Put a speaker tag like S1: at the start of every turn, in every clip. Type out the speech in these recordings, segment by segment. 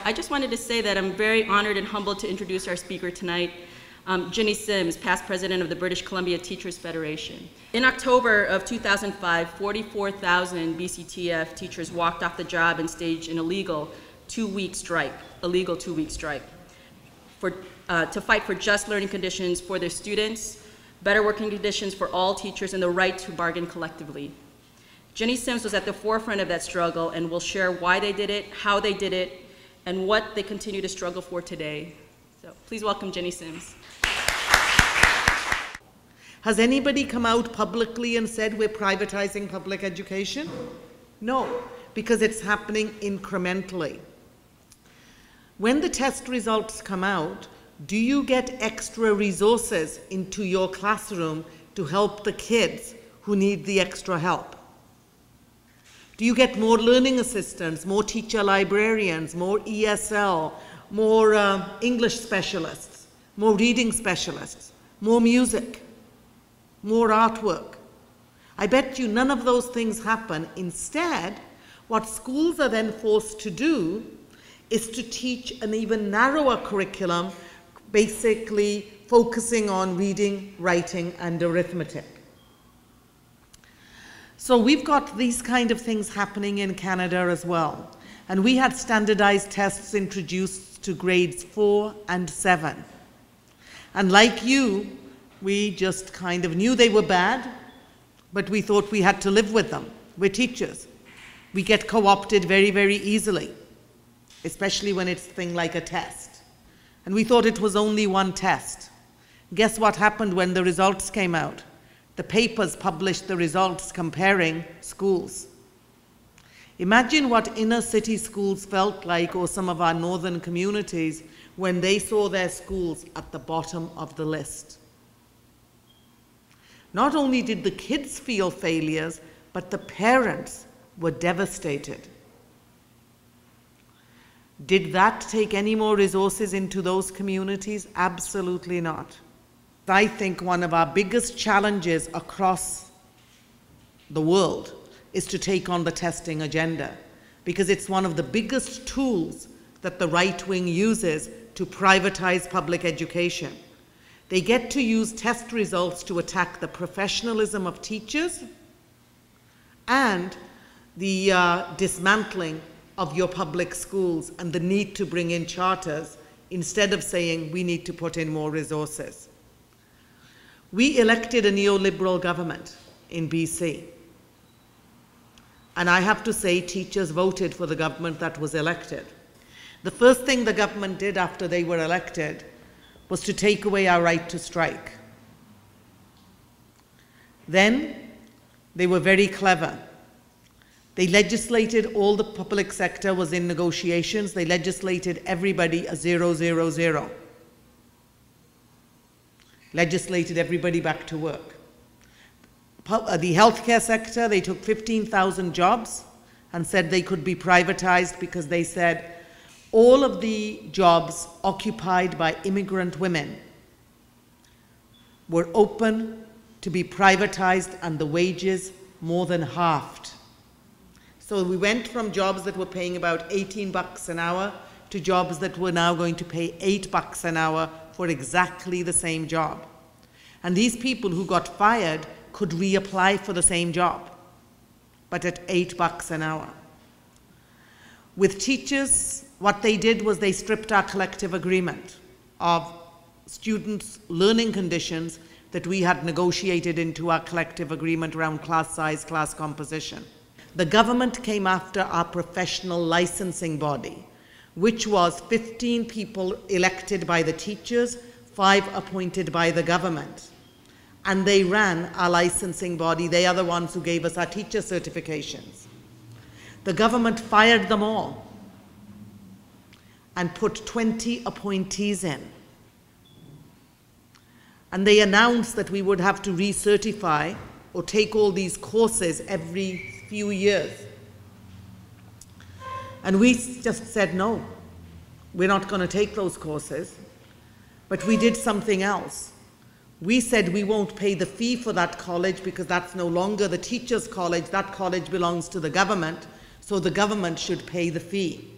S1: I just wanted to say that I'm very honored and humbled to introduce our speaker tonight, Jinny Sims, past president of the British Columbia Teachers Federation. In October of 2005, 44,000 BCTF teachers walked off the job and staged an illegal two-week strike, to fight for just learning conditions for their students, better working conditions for all teachers, and the right to bargain collectively. Jinny Sims was at the forefront of that struggle and will share why they did it, how they did it, and what they continue to struggle for today. So please welcome Jinny Sims.
S2: Has anybody come out publicly and said we're privatizing public education? No, because it's happening incrementally. When the test results come out, do you get extra resources into your classroom to help the kids who need the extra help? Do you get more learning assistants, more teacher librarians, more ESL, more English specialists, more reading specialists, more music, more artwork? I bet you none of those things happen. Instead, what schools are then forced to do is to teach an even narrower curriculum, basically focusing on reading, writing, and arithmetic. So we've got these kind of things happening in Canada as well. And we had standardized tests introduced to grades 4 and 7. And like you, we just kind of knew they were bad, but we thought we had to live with them. We're teachers. We get co-opted very, very easily, especially when it's a thing like a test. And we thought it was only one test. Guess what happened when the results came out? The papers published the results comparing schools. Imagine what inner city schools felt like, or some of our northern communities, when they saw their schools at the bottom of the list. Not only did the kids feel failures, but the parents were devastated. Did that take any more resources into those communities? Absolutely not. I think one of our biggest challenges across the world is to take on the testing agenda, because it's one of the biggest tools that the right wing uses to privatize public education. They get to use test results to attack the professionalism of teachers and the dismantling of your public schools and the need to bring in charters, instead of saying we need to put in more resources. We elected a neoliberal government in BC. And I have to say, teachers voted for the government that was elected. The first thing the government did after they were elected was to take away our right to strike. Then they were very clever. They legislated, all the public sector was in negotiations, they legislated everybody a 0-0-0. Legislated everybody back to work. The healthcare sector, they took 15,000 jobs and said they could be privatized, because they said all of the jobs occupied by immigrant women were open to be privatized and the wages more than halved. So we went from jobs that were paying about $18 an hour to jobs that were now going to pay $8 an hour for exactly the same job. And these people who got fired could reapply for the same job, but at $8 an hour. With teachers, what they did was they stripped our collective agreement of students' learning conditions that we had negotiated into our collective agreement around class size, class composition. The government came after our professional licensing body, which was 15 people elected by the teachers, 5 appointed by the government. And they ran our licensing body. They are the ones who gave us our teacher certifications. The government fired them all and put 20 appointees in. And they announced that we would have to recertify or take all these courses every few years. And we just said, no, we're not going to take those courses. But we did something else. We said we won't pay the fee for that college because that's no longer the teacher's college. That college belongs to the government, so the government should pay the fee.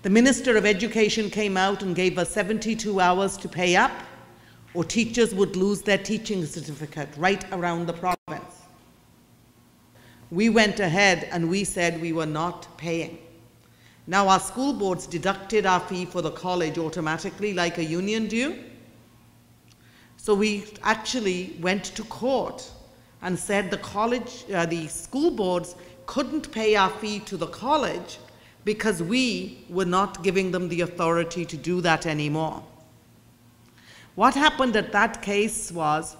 S2: The Minister of Education came out and gave us 72 hours to pay up, or teachers would lose their teaching certificate right around the province. We went ahead and we said we were not paying. Now our school boards deducted our fee for the college automatically like a union due. So we actually went to court and said the school boards couldn't pay our fee to the college because we were not giving them the authority to do that anymore. What happened at that case was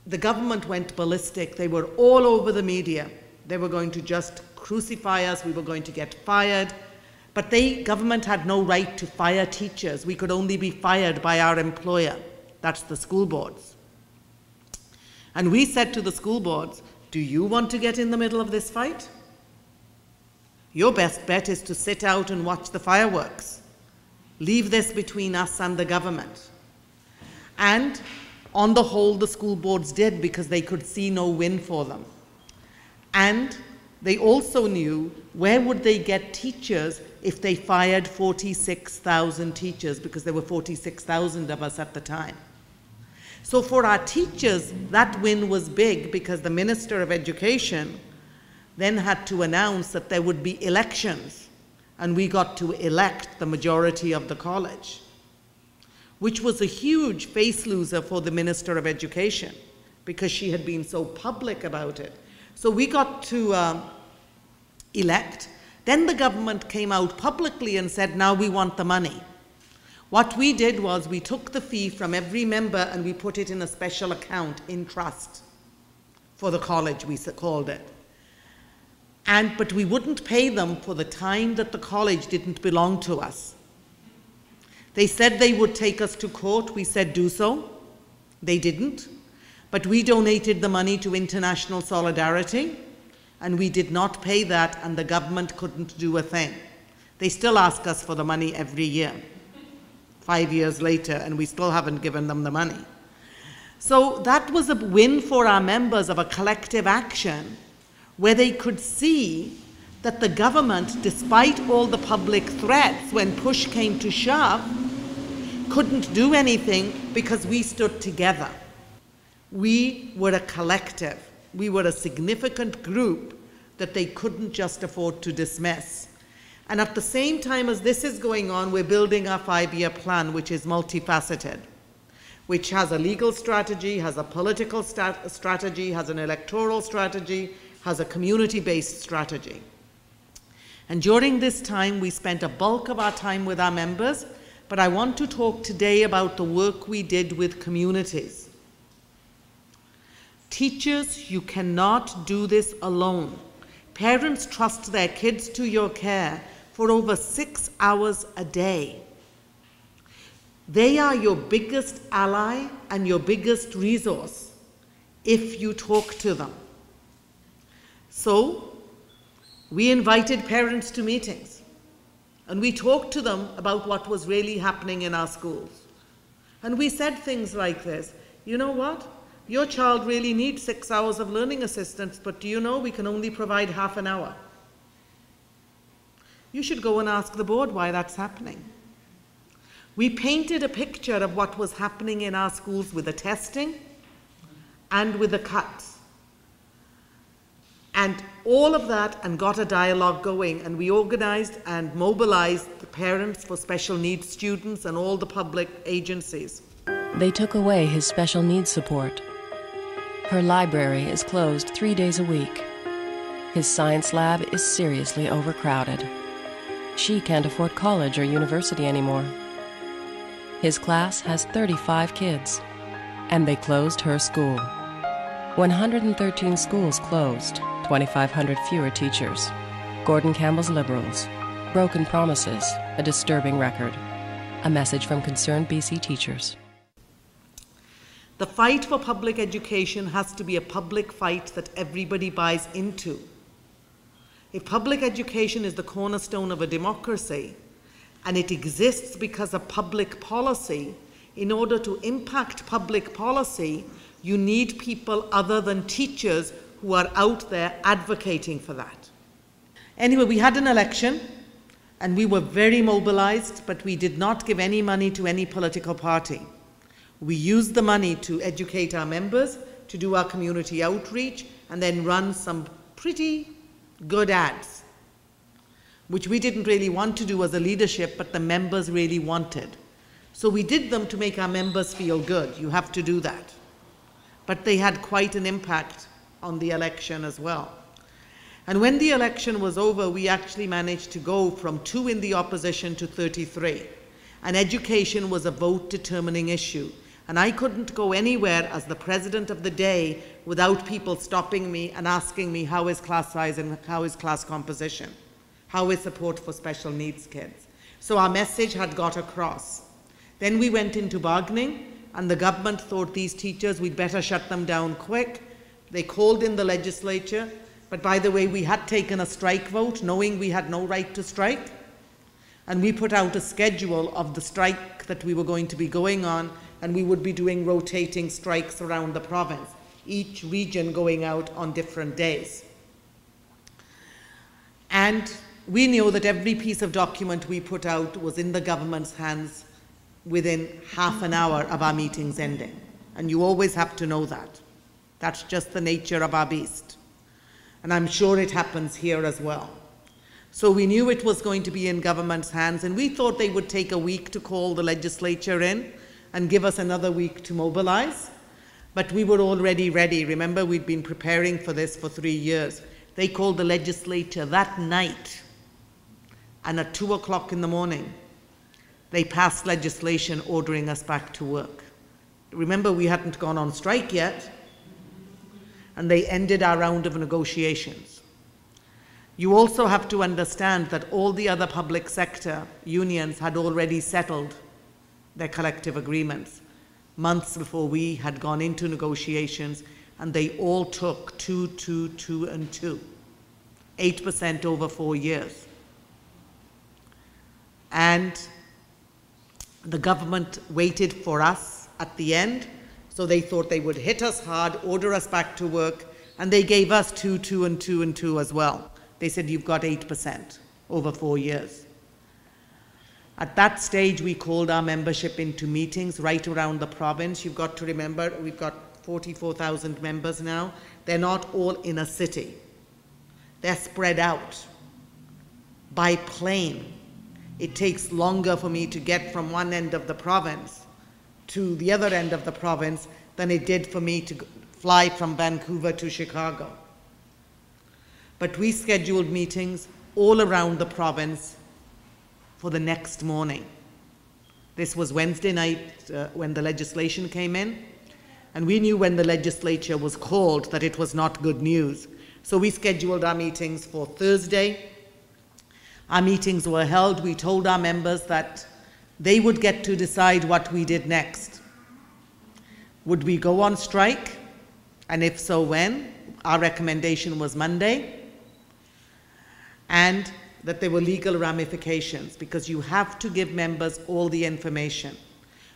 S2: the government went ballistic. They were all over the media. They were going to just crucify us. We were going to get fired. But government had no right to fire teachers. We could only be fired by our employer. That's the school boards. And we said to the school boards, do you want to get in the middle of this fight? Your best bet is to sit out and watch the fireworks. Leave this between us and the government. And on the whole, the school boards did because they could see no win for them. And they also knew where would they get teachers if they fired 46,000 teachers, because there were 46,000 of us at the time. So for our teachers, that win was big because the Minister of Education then had to announce that there would be elections, and we got to elect the majority of the college, which was a huge face loser for the Minister of Education because she had been so public about it. So we got to elect. Then the government came out publicly and said, now we want the money. What we did was we took the fee from every member and we put it in a special account in trust for the college, we called it. But we wouldn't pay them for the time that the college didn't belong to us. They said they would take us to court. We said do so. They didn't. But we donated the money to International Solidarity, and we did not pay that, and the government couldn't do a thing. They still ask us for the money every year, 5 years later, and we still haven't given them the money. So that was a win for our members of a collective action where they could see that the government, despite all the public threats, when push came to shove, couldn't do anything because we stood together. We were a collective. We were a significant group that they couldn't just afford to dismiss. And at the same time as this is going on, we're building our 5-year plan, which is multifaceted, which has a legal strategy, has a political strategy, has an electoral strategy, has a community-based strategy. And during this time, we spent a bulk of our time with our members, but I want to talk today about the work we did with communities. Teachers, you cannot do this alone. Parents trust their kids to your care for over 6 hours a day. They are your biggest ally and your biggest resource if you talk to them. So, we invited parents to meetings, and we talked to them about what was really happening in our schools. And we said things like this: you know what? Your child really needs 6 hours of learning assistance, but do you know we can only provide half an hour? You should go and ask the board why that's happening. We painted a picture of what was happening in our schools with the testing and with the cuts. And all of that, and got a dialogue going, and we organized and mobilized the parents for special needs students and all the public agencies.
S3: They took away his special needs support. Her library is closed 3 days a week. His science lab is seriously overcrowded. She can't afford college or university anymore. His class has 35 kids, and they closed her school. 113 schools closed, 2,500 fewer teachers. Gordon Campbell's Liberals. Broken promises, a disturbing record. A message from concerned BC teachers.
S2: The fight for public education has to be a public fight that everybody buys into. If public education is the cornerstone of a democracy, and it exists because of public policy, in order to impact public policy, you need people other than teachers who are out there advocating for that. Anyway, we had an election, And we were very mobilized, but we did not give any money to any political party. We used the money to educate our members, to do our community outreach, and then run some pretty good ads, which we didn't really want to do as a leadership, but the members really wanted. So we did them to make our members feel good. You have to do that. But they had quite an impact on the election as well. And when the election was over, we actually managed to go from 2 in the opposition to 33. And education was a vote-determining issue. And I couldn't go anywhere as the president of the day without people stopping me and asking me how is class size and how is class composition, how is support for special needs kids. So our message had got across. Then we went into bargaining, and the government thought these teachers, we'd better shut them down quick. They called in the legislature. But by the way, we had taken a strike vote, knowing we had no right to strike. And we put out a schedule of the strike that we were going to be going on, and we would be doing rotating strikes around the province, each region going out on different days. And we knew that every piece of document we put out was in the government's hands within half an hour of our meetings ending. And you always have to know that. That's just the nature of our beast. And I'm sure it happens here as well. So we knew it was going to be in government's hands, and we thought they would take a week to call the legislature in and give us another week to mobilize. But we were already ready. Remember, we'd been preparing for this for 3 years. They called the legislature that night, and at 2 o'clock in the morning, they passed legislation ordering us back to work. Remember, we hadn't gone on strike yet, and they ended our round of negotiations. You also have to understand that all the other public sector unions had already settled their collective agreements months before we had gone into negotiations, and they all took 2, 2, 2, and 2, 8% over 4 years. And the government waited for us at the end. So they thought they would hit us hard, order us back to work, and they gave us 2, 2, and 2, and 2 as well. They said, you've got 8% over 4 years. At that stage, we called our membership into meetings right around the province. You've got to remember, we've got 44,000 members now. They're not all in a city. They're spread out by plane. It takes longer for me to get from one end of the province to the other end of the province than it did for me to fly from Vancouver to Chicago. But we scheduled meetings all around the province for the next morning. This was Wednesday night when the legislation came in, and we knew when the legislature was called that it was not good news. So we scheduled our meetings for Thursday. Our meetings were held. We told our members that they would get to decide what we did next. Would we go on strike? And if so, when? Our recommendation was Monday. And that there were legal ramifications, because you have to give members all the information.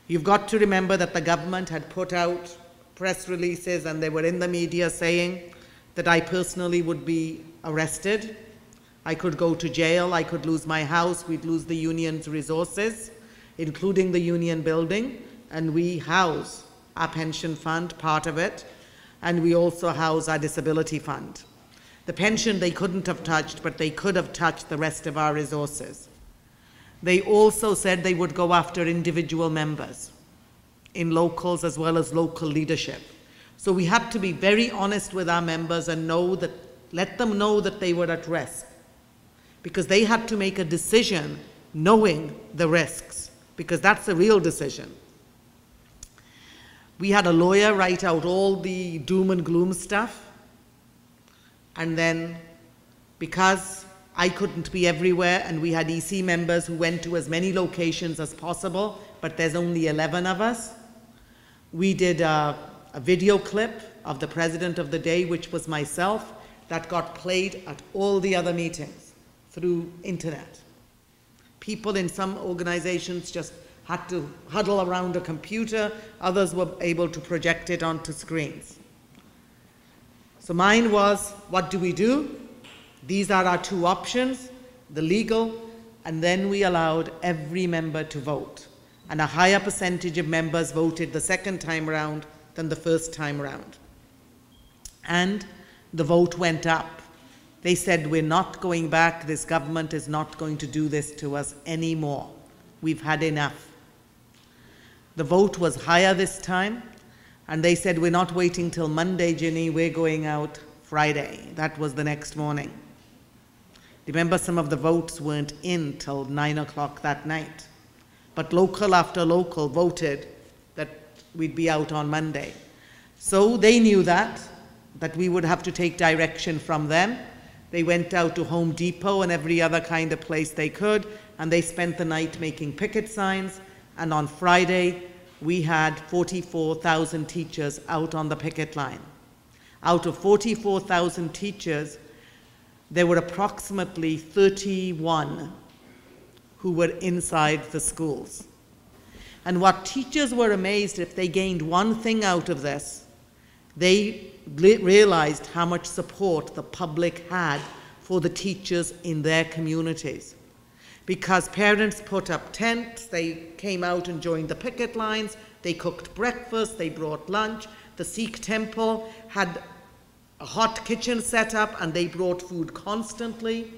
S2: You've got to remember that the government had put out press releases, and they were in the media saying that I personally would be arrested. I could go to jail, I could lose my house, we'd lose the union's resources, including the union building, and we house our pension fund, part of it, and we also house our disability fund. The pension they couldn't have touched, but they could have touched the rest of our resources. They also said they would go after individual members in locals as well as local leadership. So we had to be very honest with our members and let them know that they were at risk, because they had to make a decision knowing the risks, because that's a real decision. We had a lawyer write out all the doom and gloom stuff, and then because I couldn't be everywhere, and we had EC members who went to as many locations as possible, but there's only 11 of us, we did a video clip of the president of the day, which was myself, that got played at all the other meetings through internet. People in some organizations just had to huddle around a computer, others were able to project it onto screens. So mine was, what do we do? These are our two options, the legal and then we allowed every member to vote. And a higher percentage of members voted the second time round than the first time round. And the vote went up. They said, we're not going back, this government is not going to do this to us anymore. We've had enough. The vote was higher this time, and they said, we're not waiting till Monday, Jinny, we're going out Friday. That was the next morning. Remember, some of the votes weren't in till 9 o'clock that night. But local after local voted that we'd be out on Monday. So they knew that we would have to take direction from them. They went out to Home Depot and every other kind of place they could, and they spent the night making picket signs. And on Friday, we had 44,000 teachers out on the picket line. Out of 44,000 teachers, there were approximately 31 who were inside the schools. And what teachers were amazed, if they gained one thing out of this, they realized how much support the public had for the teachers in their communities. Because parents put up tents, they came out and joined the picket lines, they cooked breakfast, they brought lunch. The Sikh temple had a hot kitchen set up and they brought food constantly.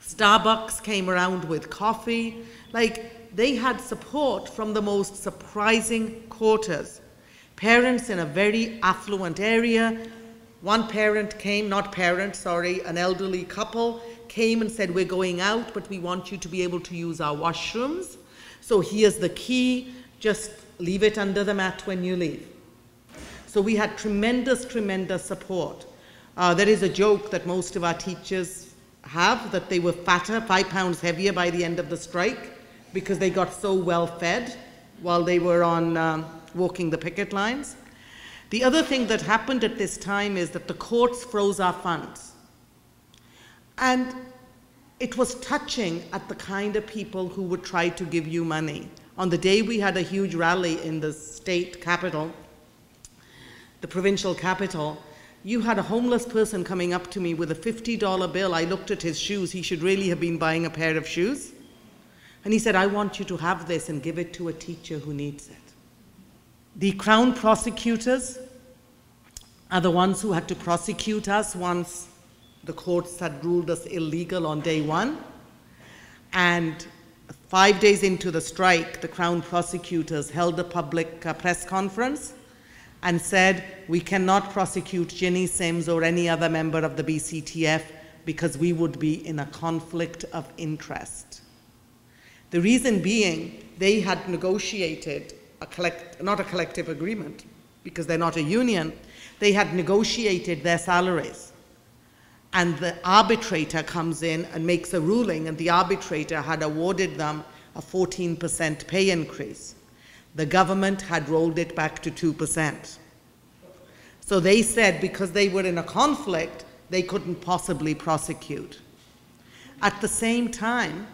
S2: Starbucks came around with coffee. Like, they had support from the most surprising quarters. Parents in a very affluent area, one parent came, an elderly couple came and said, we're going out, but we want you to be able to use our washrooms. So here's the key, just leave it under the mat when you leave. So we had tremendous, tremendous support. There is a joke that most of our teachers have, that they were fatter, 5 pounds heavier by the end of the strike, because they got so well fed while they were on walking the picket lines. The other thing that happened at this time is that the courts froze our funds. And it was touching at the kind of people who would try to give you money. On the day we had a huge rally in the state capital, the provincial capital, you had a homeless person coming up to me with a $50 bill. I looked at his shoes. He should really have been buying a pair of shoes. And he said, I want you to have this and give it to a teacher who needs it. The Crown prosecutors are the ones who had to prosecute us once the courts had ruled us illegal on day one. And 5 days into the strike, the Crown prosecutors held a public press conference and said, we cannot prosecute Jinny Sims or any other member of the BCTF because we would be in a conflict of interest. The reason being, they had negotiated not a collective agreement, because they're not a union, they had negotiated their salaries. And the arbitrator comes in and makes a ruling, and the arbitrator had awarded them a 14% pay increase. The government had rolled it back to 2%. So they said because they were in a conflict, they couldn't possibly prosecute. At the same time,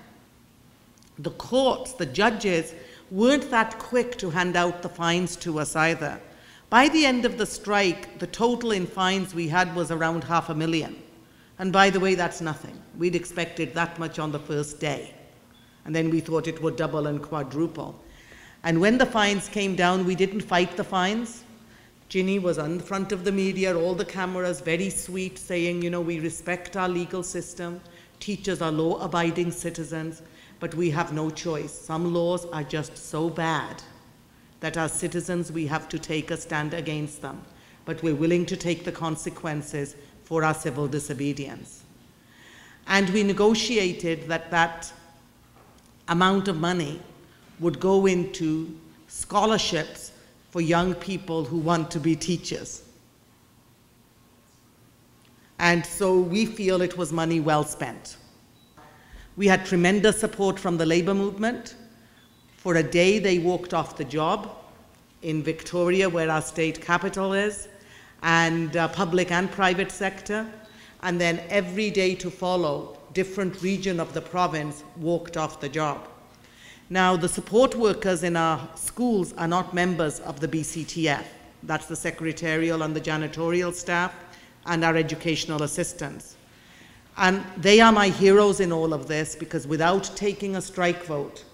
S2: the courts, the judges, weren't that quick to hand out the fines to us either. By the end of the strike, the total in fines we had was around $500,000. And by the way, that's nothing. We'd expected that much on the first day. And then we thought it would double and quadruple. And when the fines came down, we didn't fight the fines. Jinny was in front of the media, all the cameras, very sweet, saying, you know, we respect our legal system. Teachers are law-abiding citizens, but we have no choice. Some laws are just so bad that as citizens we have to take a stand against them. But we're willing to take the consequences for our civil disobedience. And we negotiated that that amount of money would go into scholarships for young people who want to be teachers. And so we feel it was money well spent. We had tremendous support from the labor movement. For a day, they walked off the job in Victoria, where our state capital is, and public and private sector. And then every day to follow, different region of the province walked off the job. Now, the support workers in our schools are not members of the BCTF. That's the secretarial and the janitorial staff and our educational assistants. And they are my heroes in all of this, because without taking a strike vote,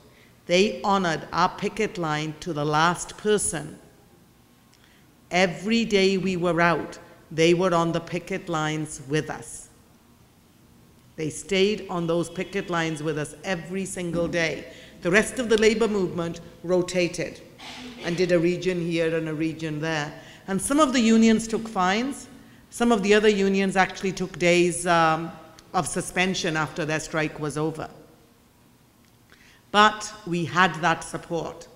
S2: they honored our picket line to the last person. Every day we were out, they were on the picket lines with us. They stayed on those picket lines with us every single day. The rest of the labor movement rotated and did a region here and a region there. And some of the unions took fines. Some of the other unions actually took days of suspension after their strike was over. But we had that support.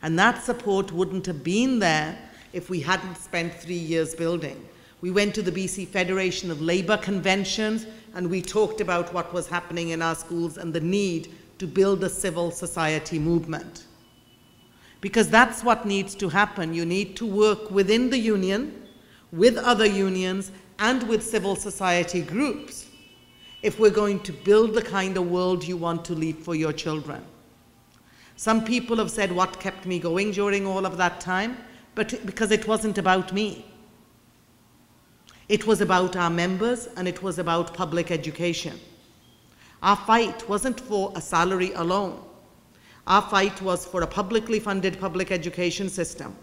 S2: And that support wouldn't have been there if we hadn't spent 3 years building. We went to the BC Federation of Labour conventions, and we talked about what was happening in our schools and the need to build a civil society movement. Because that's what needs to happen. You need to work within the union, with other unions, and with civil society groups if we're going to build the kind of world you want to leave for your children. Some people have said, what kept me going during all of that time? But because it wasn't about me. It was about our members, and it was about public education. Our fight wasn't for a salary alone. Our fight was for a publicly funded public education system,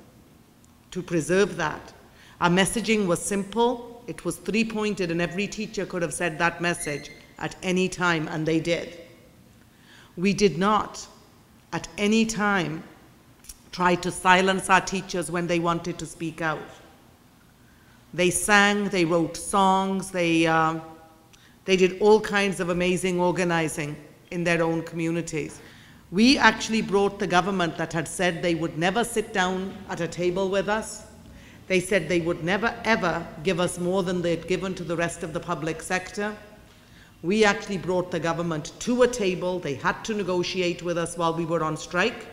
S2: to preserve that. Our messaging was simple, it was three-pointed, and every teacher could have said that message at any time, and they did. We did not, at any time, try to silence our teachers when they wanted to speak out. They sang, they wrote songs, they did all kinds of amazing organizing in their own communities. We actually brought the government that had said they would never sit down at a table with us. They said they would never, ever give us more than they'd given to the rest of the public sector. We actually brought the government to a table. They had to negotiate with us while we were on strike,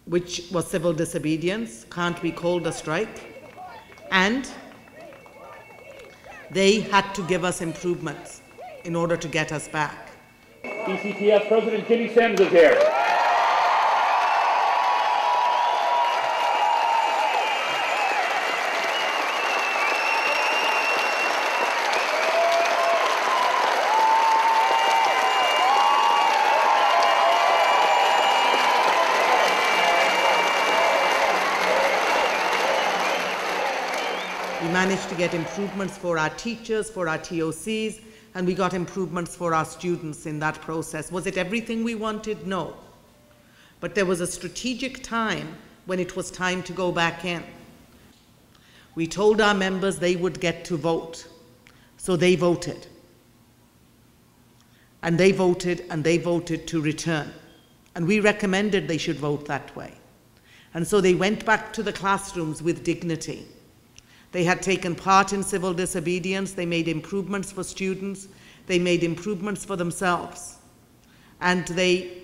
S2: which was civil disobedience, can't be called a strike. And they had to give us improvements in order to get us back.
S4: BCTF President Jinny is here.
S2: We managed to get improvements for our teachers, for our TOCs, and we got improvements for our students in that process. Was it everything we wanted? No. But there was a strategic time when it was time to go back in. We told our members they would get to vote, so they voted. And they voted, and they voted to return. And we recommended they should vote that way. And so they went back to the classrooms with dignity. They had taken part in civil disobedience, they made improvements for students, they made improvements for themselves, and they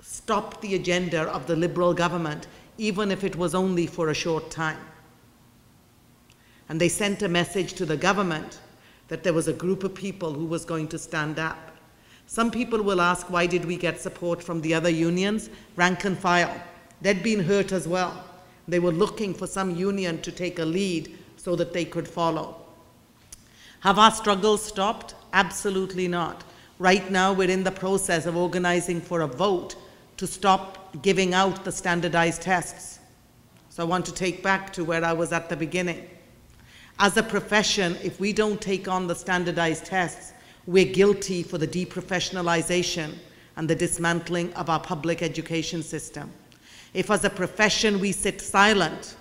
S2: stopped the agenda of the Liberal government, even if it was only for a short time. And they sent a message to the government that there was a group of people who was going to stand up. Some people will ask, why did we get support from the other unions? Rank and file. They'd been hurt as well. They were looking for some union to take a lead so that they could follow. Have our struggles stopped? Absolutely not. Right now, we're in the process of organizing for a vote to stop giving out the standardized tests. So I want to take back to where I was at the beginning. As a profession, if we don't take on the standardized tests, we're guilty for the deprofessionalization and the dismantling of our public education system. If as a profession we sit silent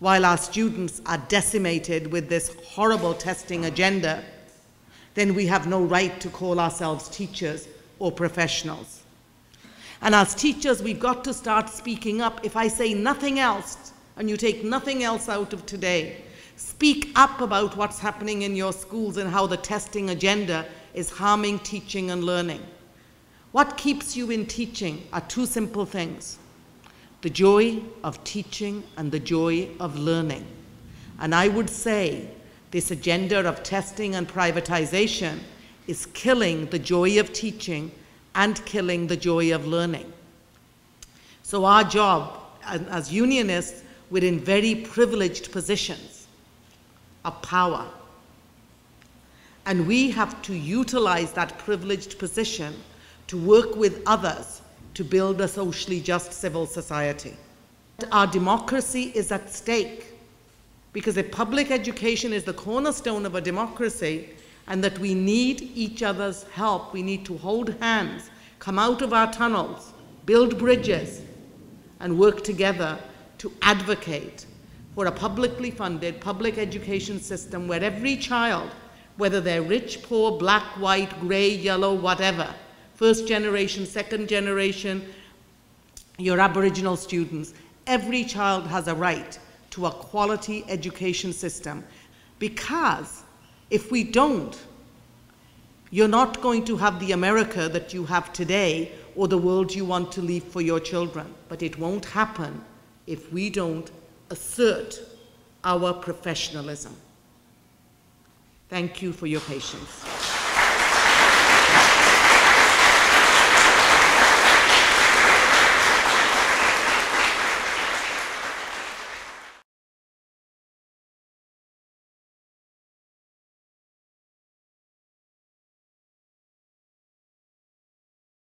S2: while our students are decimated with this horrible testing agenda, then we have no right to call ourselves teachers or professionals. And as teachers, we've got to start speaking up. If I say nothing else, and you take nothing else out of today, speak up about what's happening in your schools and how the testing agenda is harming teaching and learning. What keeps you in teaching are two simple things: the joy of teaching and the joy of learning. And I would say this agenda of testing and privatization is killing the joy of teaching and killing the joy of learning. So our job as unionists, we're in very privileged positions of power. And we have to utilize that privileged position to work with others to build a socially just civil society. Our democracy is at stake, because if public education is the cornerstone of a democracy, and that we need each other's help, we need to hold hands, come out of our tunnels, build bridges, and work together to advocate for a publicly funded public education system where every child, whether they're rich, poor, black, white, gray, yellow, whatever, first generation, second generation, your Aboriginal students, every child has a right to a quality education system. Because if we don't, you're not going to have the America that you have today or the world you want to leave for your children. But it won't happen if we don't assert our professionalism. Thank you for your patience.